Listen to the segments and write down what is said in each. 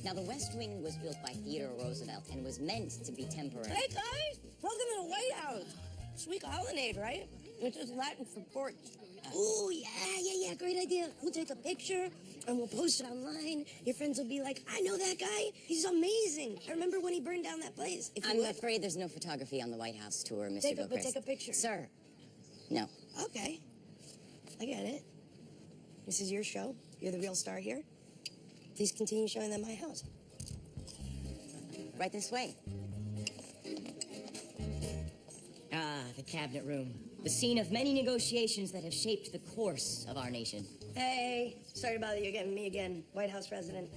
Now, the West Wing was built by Theodore Roosevelt and was meant to be temporary. Hey, guys! Welcome to the White House. Sweet colonnade, right? Which is Latin for porch. Oh, yeah, great idea. We'll take a picture and we'll post it online. Your friends will be like, I know that guy. He's amazing. I remember when he burned down that place. I'm afraid there's no photography on the White House tour, Mr. Gilchrist. But take a picture. Sir, no. Okay. I get it. This is your show. You're the real star here. Please continue showing them my house. Right this way. Ah, the cabinet room. The scene of many negotiations that have shaped the course of our nation. Hey, sorry to bother you again. Me again, White House resident.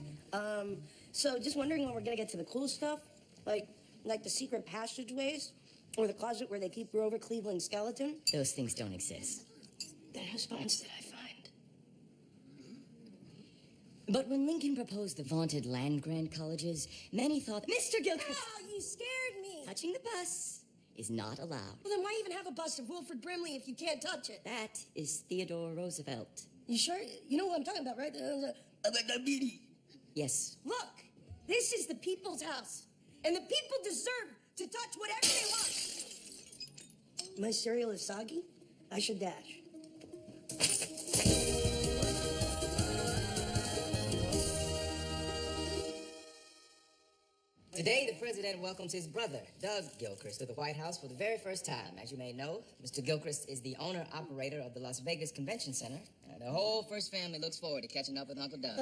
So just wondering when we're gonna get to the cool stuff, like the secret passageways, or the closet where they keep Grover Cleveland's skeleton. Those things don't exist. Then whose bones did I find? But when Lincoln proposed the vaunted land-grant colleges, many thought, Mr. Gilchrist, Oh, you scared me. touching the bus is not allowed. Well, then why even have a bust of Wilford Brimley if you can't touch it? That is Theodore Roosevelt. You sure? You know what I'm talking about, right? Yes. Look, this is the people's house, and the people deserve to touch whatever they want. My cereal is soggy. I should dash. Today, the president welcomes his brother, Doug Gilchrist, to the White House for the very first time. As you may know, Mr. Gilchrist is the owner-operator of the Las Vegas Convention Center. The whole First family looks forward to catching up with Uncle Doug.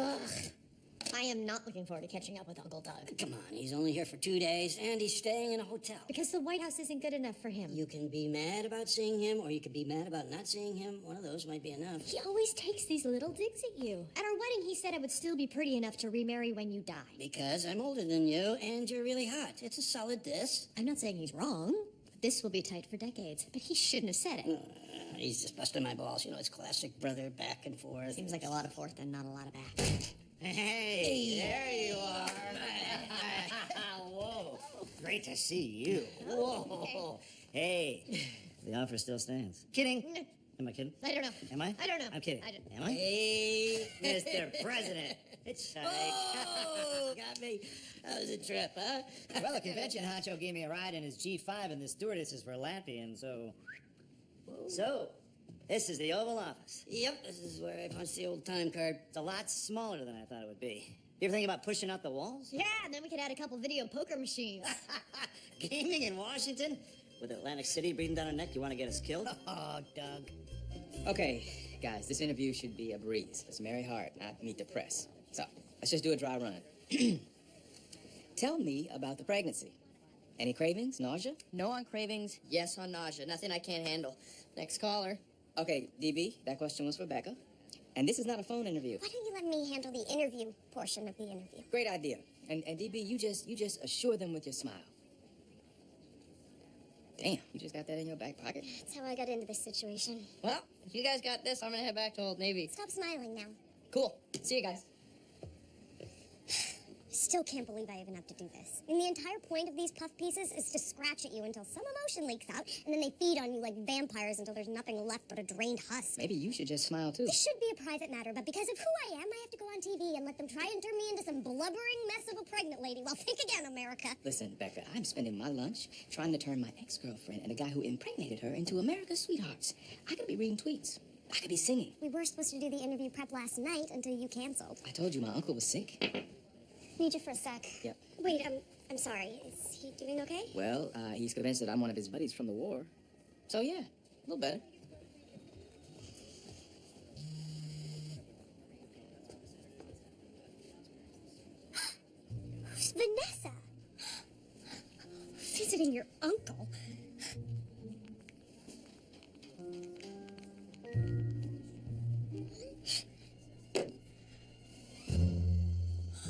I am not looking forward to catching up with Uncle Doug. Come on, he's only here for 2 days, and he's staying in a hotel. Because the White House isn't good enough for him. You can be mad about seeing him, or you can be mad about not seeing him. One of those might be enough. He always takes these little digs at you. At our wedding, he said I would still be pretty enough to remarry when you die. Because I'm older than you, and you're really hot. It's a solid diss. I'm not saying he's wrong. This will be tight for decades, but he shouldn't have said it. He's just busting my balls. You know, it's classic brother back and forth. Seems like a lot of forth and not a lot of back. Hey, there you are. Whoa, great to see you. Whoa. Hey, the offer still stands. Kidding. Am I kidding? I don't know. Am I? I don't know. I'm kidding. I don't. Am I? Hey, Mr. President. It's Oh, got me. That was a trip, huh? Well, the convention honcho gave me a ride in his G5, and the stewardesses were Latvian, so... So, this is the Oval Office. Yep, this is where I punched the old time card. It's a lot smaller than I thought it would be. You ever think about pushing out the walls? Yeah, and then we could add a couple video poker machines. Gaming in Washington? With Atlantic City breathing down our neck, you want to get us killed? Oh, Doug. Okay, guys, this interview should be a breeze. Let's marry hard, not meet the press. So, let's just do a dry run. Tell me about the pregnancy. Any cravings, nausea? No on cravings, yes on nausea. Nothing I can't handle. Next caller. Okay, DB, that question was for Becca. And this is not a phone interview. Why don't you let me handle the interview portion of the interview? Great idea. And DB, you just assure them with your smile. Damn, you just got that in your back pocket? That's how I got into this situation. Well, if you guys got this, I'm gonna head back to Old Navy. Stop smiling now. Cool. See you guys. Still can't believe I even have to do this. And the entire point of these puff pieces is to scratch at you until some emotion leaks out, and then they feed on you like vampires until there's nothing left but a drained husk. Maybe you should just smile, too. This should be a private matter, but because of who I am, I have to go on TV and let them try and turn me into some blubbering mess of a pregnant lady. Well, think again, America. Listen, Becca, I'm spending my lunch trying to turn my ex-girlfriend and the guy who impregnated her into America's sweethearts. I could be reading tweets. I could be singing. We were supposed to do the interview prep last night until you canceled. I told you my uncle was sick. Need you for a sec. Yep. Wait, I'm sorry. Is he doing okay? Well, he's convinced that I'm one of his buddies from the war. So, yeah, a little better. Who's Vanessa? Visiting your uncle.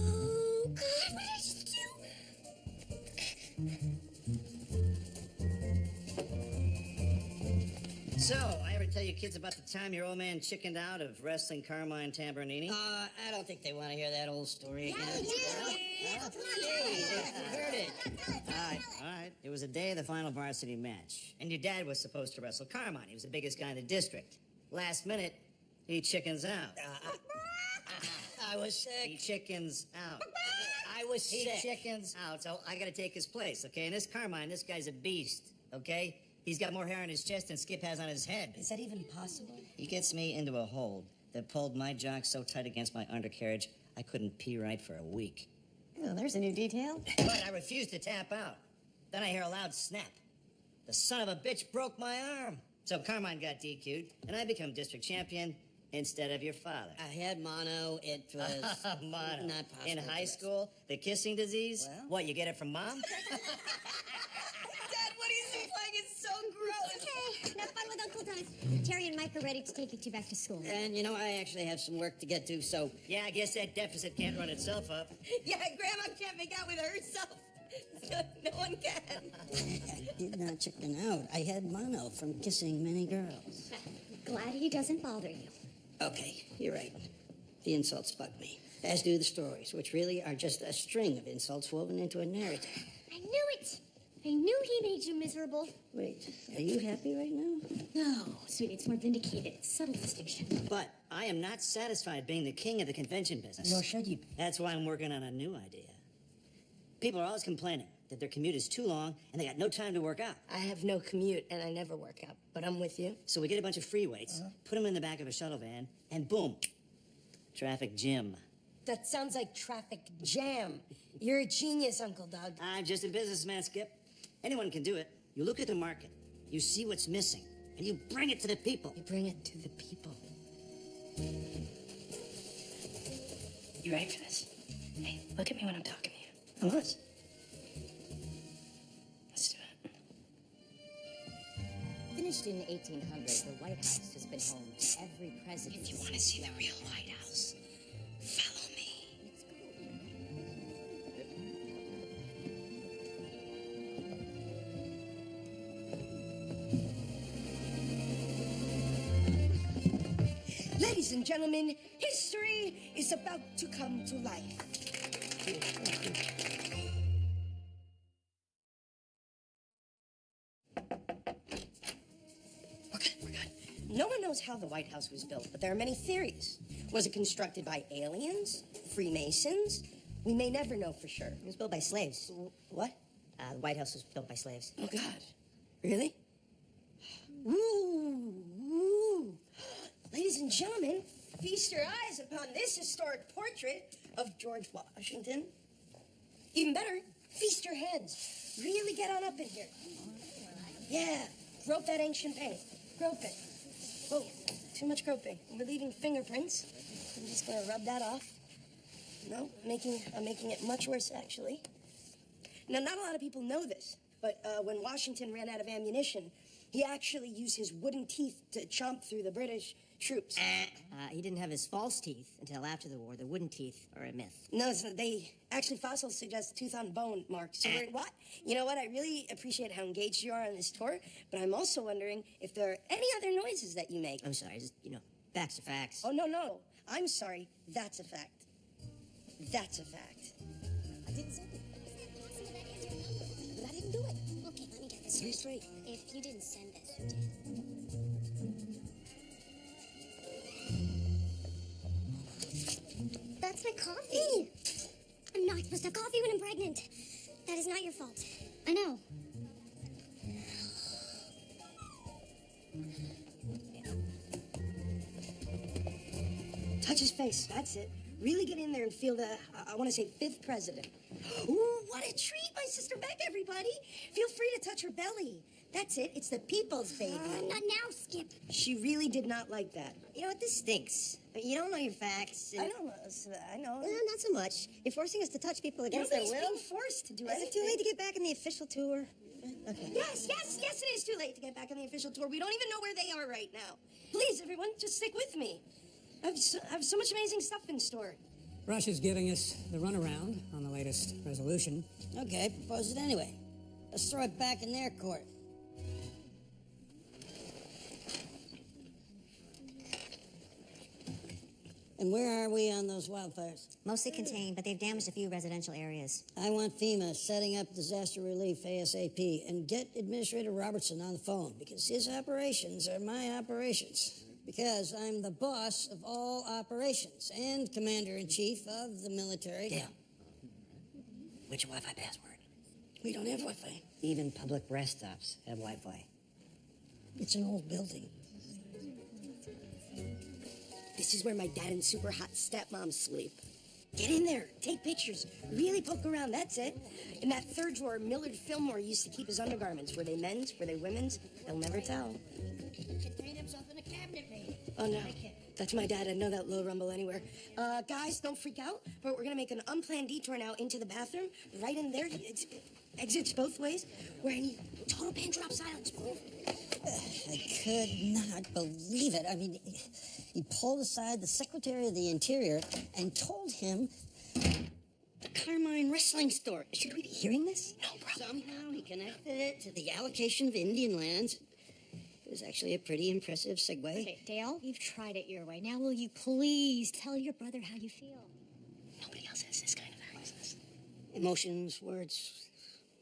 Oh, God, what did I just do? So, I ever tell you kids about the time your old man chickened out of wrestling Carmine Tambernini? I don't think they want to hear that old story again. Heard it. All right. It was a day of the final varsity match, and your dad was supposed to wrestle Carmine. He was the biggest guy in the district. Last minute, he chickens out. I was sick. He chickens out. I was He sick. chickens. Out, so I gotta take his place, okay? And this Carmine, this guy's a beast, okay? He's got more hair on his chest than Skip has on his head. Is that even possible? He gets me into a hold that pulled my jock so tight against my undercarriage, I couldn't pee right for a week. Oh, there's a new detail. But I refused to tap out. Then I hear a loud snap. The son of a bitch broke my arm. So Carmine got DQ'd, and I become district champion instead of your father. I had mono. It was Mono. not possible. In high to school, the kissing disease? Well? What, you get it from mom? Dad, what he's implying is so gross. Okay, have fun with Uncle Doug. Terry and Mike are ready to take you two back to school. And, you know, I actually have some work to get to, so... Yeah, I guess that deficit can't run itself up. Yeah, Grandma can't make out with herself. No one can. I did not chicken out. I had mono from kissing many girls. Glad he doesn't bother you. Okay, you're right. The insults bug me, as do the stories, which really are just a string of insults woven into a narrative. I knew it. I knew he made you miserable. Wait, are you happy right now? No, sweetie, it's more vindicated. It's subtle distinction. But I am not satisfied being the king of the convention business. Nor should you. That's why I'm working on a new idea. People are always complaining that their commute is too long and they got no time to work out. I have no commute, and I never work out, but I'm with you. So we get a bunch of free weights, put them in the back of a shuttle van, and boom, traffic gym. That sounds like traffic jam. You're a genius, Uncle Doug. I'm just a businessman, Skip. Anyone can do it. You look at the market, you see what's missing, and you bring it to the people. You bring it to the people. You ready for this? Hey, look at me when I'm talking to you. How much? Let's do it. Finished in 1800, the White House has been home to every president. If you want to see the real White House, follow me. Ladies and gentlemen, history is about to come to life. We're good. No one knows how the White House was built, but there are many theories. Was it constructed by aliens? Freemasons? We may never know for sure. It was built by slaves. What? The White House was built by slaves. Oh, God. Really? Ooh, ooh. Ladies and gentlemen, feast your eyes upon this historic portrait of George Washington. Even better, feast your hands. Really get on up in here. Yeah, grope that ancient paint. Grope it. Whoa, too much groping. We're leaving fingerprints. I'm just gonna rub that off. No, I'm making it much worse, actually. Now, not a lot of people know this, but when Washington ran out of ammunition, he actually used his wooden teeth to chomp through the British troops. He didn't have his false teeth until after the war. The wooden teeth are a myth. No, actually, fossils suggest tooth on bone marks. So what? You know what? I really appreciate how engaged you are on this tour, but I'm also wondering if there are any other noises that you make. I'm sorry, just, facts are facts. Oh, no. I'm sorry. That's a fact. That's a fact. I didn't say it. But I didn't do it. Okay, let me get this Be straight. If you didn't send this, who did? That's my coffee. I'm not supposed to have coffee when I'm pregnant. That is not your fault. I know. Touch his face. That's it. Really get in there and feel the, I want to say, 5th president. Ooh, what a treat, my sister Beck, everybody. Feel free to touch her belly. That's it. It's the people's baby. Not now, Skip. She really did not like that. You know what? This stinks. You don't know your facts. I know. Well, not so much. You're forcing us to touch people against their Nobody's will. being forced to do Is anything. it too late to get back in the official tour? Okay. Yes, it is too late to get back on the official tour. We don't even know where they are right now. Please, everyone, just stick with me. I have so much amazing stuff in store. Russia's giving us the runaround on the latest resolution. Okay, propose it anyway. Let's throw it back in their court. And where are we on those wildfires? Mostly contained, but they've damaged a few residential areas. I want FEMA setting up disaster relief ASAP and get Administrator Robertson on the phone because his operations are my operations. Because I'm the boss of all operations and Commander-in-Chief of the military. Dale, Which Wi-Fi password? We don't have Wi-Fi. Even public rest stops have Wi-Fi. It's an old building. This is where my dad and super hot stepmom sleep. Get in there, take pictures, really poke around, that's it. In that third drawer, Millard Fillmore used to keep his undergarments. Were they men's, were they women's? They'll never tell. Contain himself in a cabinet, maybe. Oh no, that's my dad. I know that low rumble anywhere. Guys, don't freak out, but we're gonna make an unplanned detour now into the bathroom. Right in there, it's exits both ways. Where I need total pin drop silence. I could not believe it. I mean, he pulled aside the Secretary of the Interior and told him the Carmine Wrestling Store. Should we be hearing this? No problem. Somehow he connected it to the allocation of Indian lands. It was actually a pretty impressive segue. Okay, Dale, you've tried it your way. Now will you please tell your brother how you feel? Nobody else has this kind of access. Emotions, words,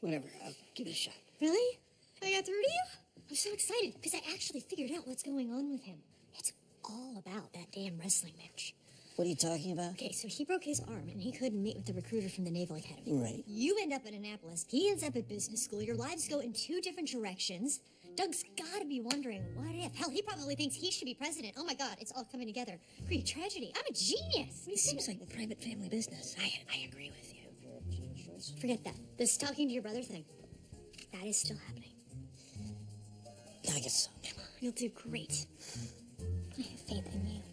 whatever. I'll give it a shot. Really? I got through to you? I'm so excited because I actually figured out what's going on with him. It's all about that damn wrestling match. What are you talking about? Okay, so he broke his arm and he couldn't meet with the recruiter from the Naval Academy. Right. You end up at Annapolis. He ends up at business school. Your lives go in two different directions. Doug's got to be wondering, what if? Hell, he probably thinks he should be president. Oh my God, it's all coming together. Great tragedy. I'm a genius. It seems like private family business. I agree with you. Forget that. This talking to your brother thing, that is still happening. I guess so. Come on, you'll do great. I have faith in you.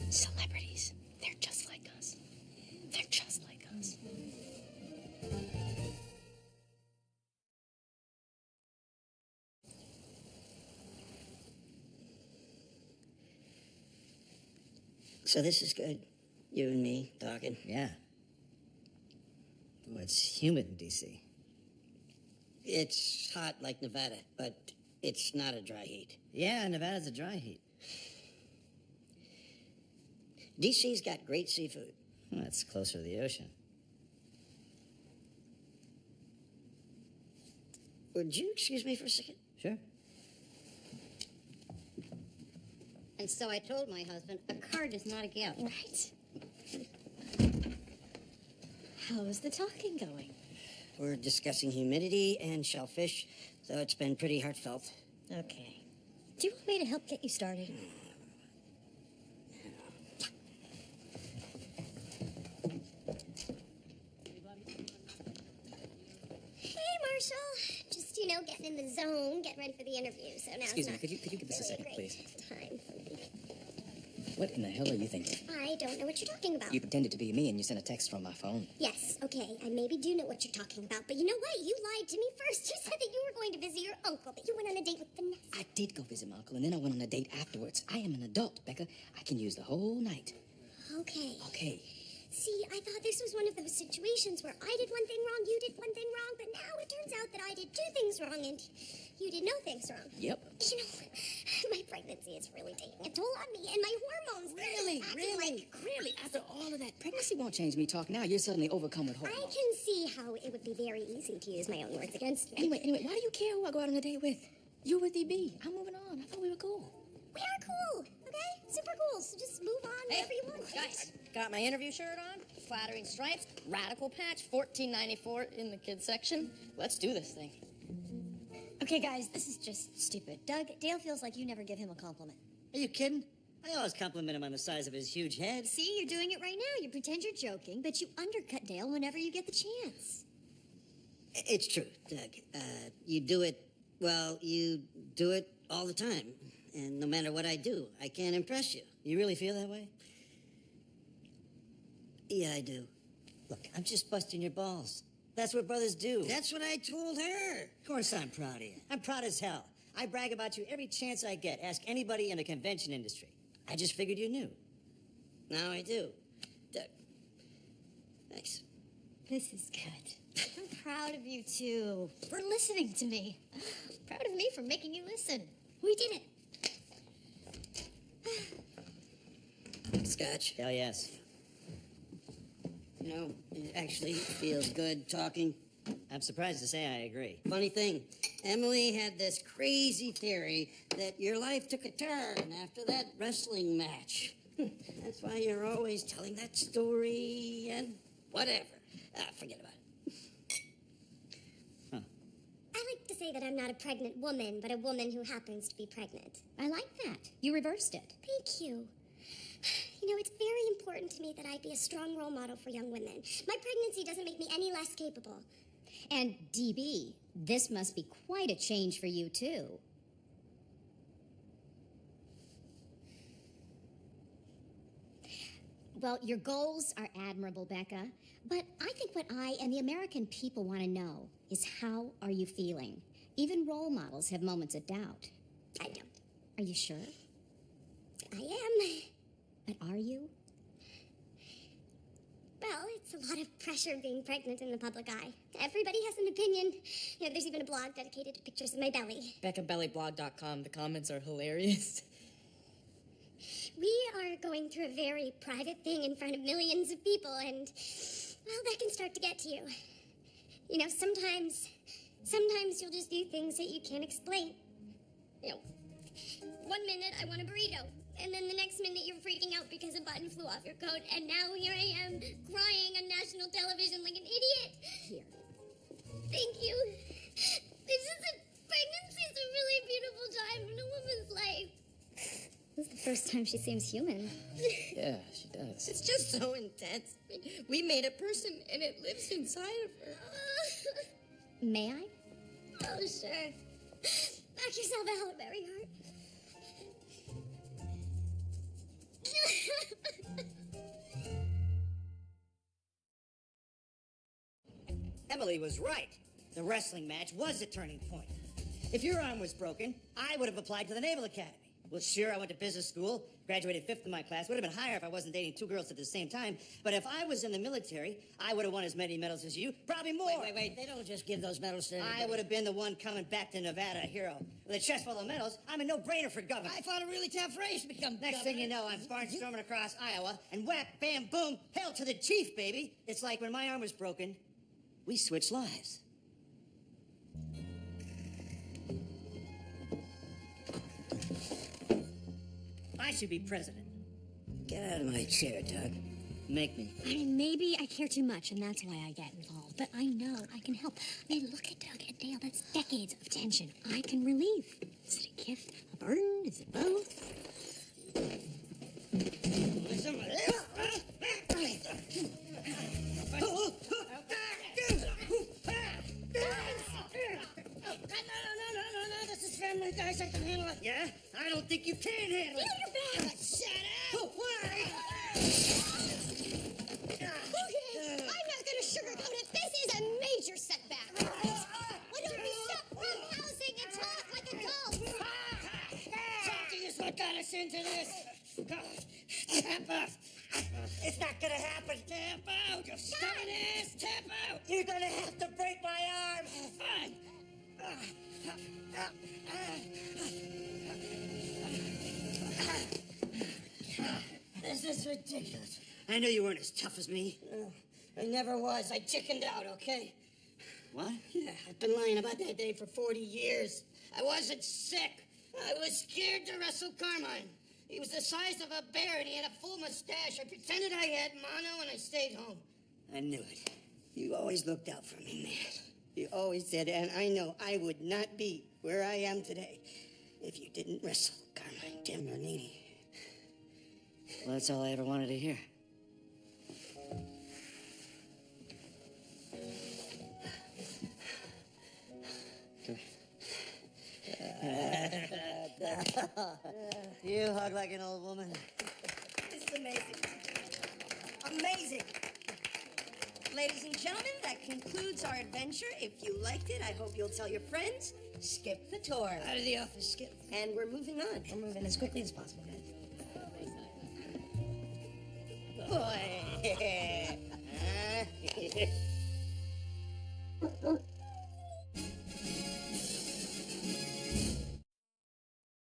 Celebrities. They're just like us. They're just like us. So this is good. You and me talking. Yeah. Oh, it's humid in D.C. It's hot like Nevada, but it's not a dry heat. Yeah, Nevada's a dry heat. DC's got great seafood. Well, it's closer to the ocean. Would you excuse me for a second? Sure. And so I told my husband, a card is not a gift. Right. How's the talking going? We're discussing humidity and shellfish, so it's been pretty heartfelt. Okay. Do you want me to help get you started? Hey, Marshall. Just, getting in the zone, getting ready for the interview. So now Excuse me, could you give us a second, please? Time for me. What in the hell are you thinking? I don't know what you're talking about. You pretended to be me and you sent a text from my phone. Yes, okay, I maybe do know what you're talking about, but you know what? You lied to me first. You said that you were going to visit your uncle, that you went on a date with Vanessa. I did go visit my uncle, and then I went on a date afterwards. I am an adult, Becca. I can use the whole night. Okay. Okay. See, I thought this was one of those situations where I did one thing wrong, you did one thing wrong, but now it turns out that I did two things wrong and you did no things wrong. Yep. My pregnancy is really taking a toll on me, and my hormones. Really? After all of that, pregnancy won't change me talk now. You're suddenly overcome with hormones. I can see how it would be very easy to use my own words against me. Anyway, why do you care who I go out on a date with? You're with DB. I'm moving on. I thought we were cool. We are cool, okay? Super cool. So just move on wherever you want. Guys, got my interview shirt on, flattering stripes, radical patch, $14.94 in the kids section. Let's do this thing. Okay, guys, this is just stupid. Doug, Dale feels like you never give him a compliment. Are you kidding? I always compliment him on the size of his huge head. See, you're doing it right now. You pretend you're joking, but you undercut Dale whenever you get the chance. It's true, Doug. You do it all the time. And no matter what I do, I can't impress you. You really feel that way? Yeah, I do. Look, I'm just busting your balls. That's what brothers do. That's what I told her. Of course I'm proud of you. I'm proud as hell. I brag about you every chance I get. Ask anybody in the convention industry. I just figured you knew. Now I do. Doug. Thanks. This is good. I'm proud of you, too, for listening to me. Proud of me for making you listen. We did it. Scotch. Hell yes. It actually feels good talking. I'm surprised to say I agree. Funny thing, Emily had this crazy theory that your life took a turn after that wrestling match. That's why you're always telling that story and whatever. Forget about it. I like to say that I'm not a pregnant woman, but a woman who happens to be pregnant. I like that. You reversed it. Thank you. You know, it's very important to me that I be a strong role model for young women. My pregnancy doesn't make me any less capable. And DB, this must be quite a change for you, too. Well, your goals are admirable, Becca. But I think what I and the American people want to know is how are you feeling? Even role models have moments of doubt. I don't. Are you sure? I am. But are you? Well, it's a lot of pressure being pregnant in the public eye. Everybody has an opinion. You know, there's even a blog dedicated to pictures of my belly. BeccaBellyBlog.com. The comments are hilarious. We are going through a very private thing in front of millions of people, and, well, that can start to get to you. You know, sometimes you'll just do things that you can't explain. You know, one minute I want a burrito, and then the next minute you're freaking out because a button flew off your coat, and now here I am crying on national television like an idiot. Here. Thank you. It's just that pregnancy is a really beautiful time in a woman's life. This is the first time she seems human. Yeah, she does. It's just so intense. We made a person, and it lives inside of her. May I? Oh, sure. Knock yourself out, Mary Hart. Emily was right. The wrestling match was a turning point. If your arm was broken, I would have applied to the Naval Academy. Well, sure, I went to business school, graduated 5th in my class. Would have been higher if I wasn't dating 2 girls at the same time. But if I was in the military, I would have won as many medals as you, probably more. Wait. They don't just give those medals to anybody. I would have been the one coming back to Nevada a hero. With a chest full of medals, I'm a no-brainer for governor. I fought a really tough race to become Next governor. thing you know, I'm barnstorming across Iowa, and whack, bam, boom, hell to the chief, baby. It's like when my arm was broken, we switched lives. I should be president. Get out of my chair, Doug. Make me. I mean, maybe I care too much, and that's why I get involved. But I know I can help. I mean, look at Doug and Dale. That's decades of tension I can relieve. Is it a gift, a burden? Is it both? No. This is family, guys. I can handle it. Yeah? I don't think you can handle it. Your back. Shut up. Why? Okay, I'm not going to sugarcoat it. This is a major setback. Why don't we stop roughhousing and talk like adults? Talking is what got us into this. Tap out. It's not gonna happen. Tap out. You stubborn ass. Tap out. You're gonna have to break my arm. Fine. This is ridiculous. I knew you weren't as tough as me. I never was. I chickened out, okay? What? Yeah, I've been lying about that day for 40 years. I wasn't sick. I was scared to wrestle Carmine. He was the size of a bear and he had a full mustache. I pretended I had mono and I stayed home. I knew it. You always looked out for me, man. You always did, and I know I would not be where I am today if you didn't wrestle Carmine Tambernini. Well, that's all I ever wanted to hear. You hug like an old woman. This is amazing. Amazing. Ladies and gentlemen, that concludes our adventure. If you liked it, I hope you'll tell your friends. Skip the tour. Out of the office, Skip. And we're moving on. We're moving as quickly as possible, guys. Boy.